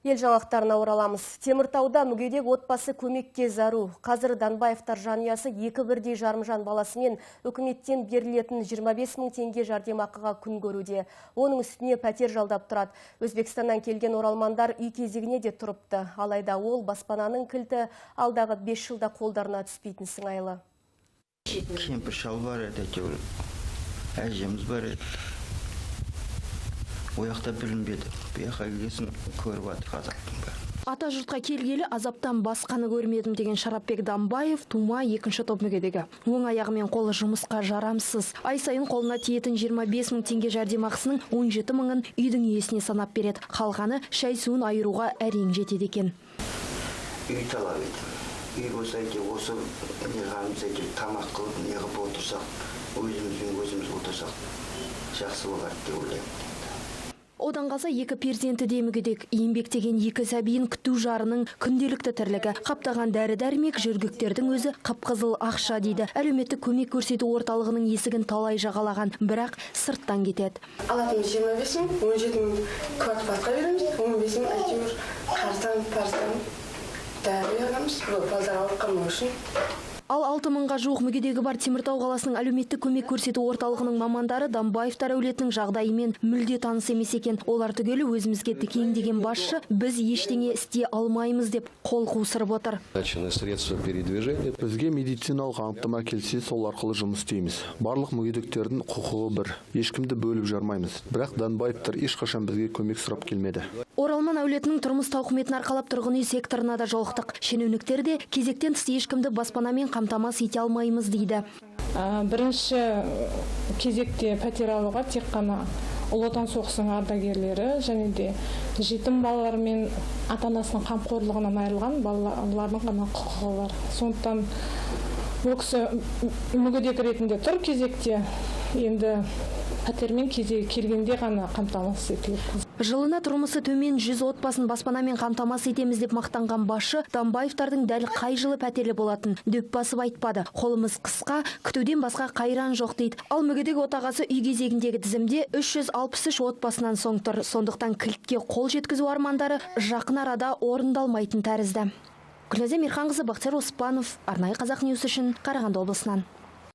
Ел жаңалықтарына ораламыз. Теміртауда мүгедек отбасы көмекке зару. Қазір Данбаевтар жанұясы екі бірдей жарымжан баласымен үкіметтен берілетін 25 мың теңге жәрдемақыға күн көруде. Оның үстіне пәтер жалдап тұрады. Өзбекстаннан келген оралмандар үй кезегіне де тұрыпты. Алайда ол баспананың кілті алдағы 5 жылда қолдарына түспейтін сыңайлы. Кемпір шал бар еді, әжеміз бар еді. Ояқта білінбеді. Бұяқа келгесін көріп аты қазақтың бәрі. Ата жұртқа келгелі азаптан басқаны көрмедім деген Шарапбек Данбаев тума екінші топ мүгедегі. Оң аяғымен қолы жұмысқа жарамсыз. Ай сайын қолына тиетін 25 мың теңге жәрдемақысының 17 мыңын үйдің иесіне санап береді. Қалғаны шай суын айыруға әрең жетеді екен. Үй талап еді. Үй болса екен, осы неғамыз екен, тамақ қылып, неғып отырсақ, өзіміз отырсақ, жақсы болады деп ойлаймын. Одан қалса екі перзенті де мүгедек, еңбектеген екі сәбиін күту жарының күнделікті тірлігі. Қаптаған дәрі-дәрмек жүргіктердің өзі қып-қызыл ақша дейді. Әлеуметтік көмек көрсету орталығының есігін талай жағалаған, бірақ сырттан кетеді. Алатымыз 25 мың, 17 мың квартплатқа береміз, 15 мың әйтеуір қарыздан дәрі аламыз, балдар ауыртқаны үшін. Ал 6 мыңға жуық мүгедегі бар Теміртау қаласының әлеуметтік көмек көрсету орталығының мамандары Данбаевтар әулетінің жағдайымен мүлде таныс емес екен. Олар түгелі өзімізге тікеңдеген басшы, біз ештеңе істей алмаймыз деп қол қусырып отыр. Бізге медициналық анықтама келсе, сол арқылы жұмыс істейміз. Барлық мүгедектердің құқығы бір. Ешкімді бөліп жармаймыз. Бірақ Данбаевтар ешқашан бізге көмек сұрап келмеді. Оралман әулетінің тұрмыс тауқыметін арқалап тұрғын үй секторына да жолықтық. Шенеуніктер де кезектен тыс ешкімді баспанамен қамтамасыз ете алмаймыз дейді. Бірінші кезекте пәтер алуға тек қана Ұлы Отан соғысының ардагерлері және де жетім балалар мен ата-анасының қамқорлығынан айырылған балалардың ғана құқығы бар. Сондықтан бұл кісі мүгедек ретінде тұр кезекте, енді пәтермен келгенде ғана қамтамасыз етіледі. Жылына тұрмысы төмен 100 отбасын баспанамен қамтамасыз етеміз деп мақтанған басшы Данбаевтардың дәл қай жылы пәтерлі болатын дөп басып айтпады. Қолымыз қысқа, күтуден басқа қайран жоқ дейді. Ал мүгедек отағасы үй кезегіндегі тізімде 363 отбасынан соң тұр. Сондықтан кілтке қол жеткізу армандары жақын арада орындалмайтын тәрізді. Гүлназия Мирханқызы, Бақтияр Оспанов, Арнайы Қазақ Ньюс үшін Қарағанды облысынан.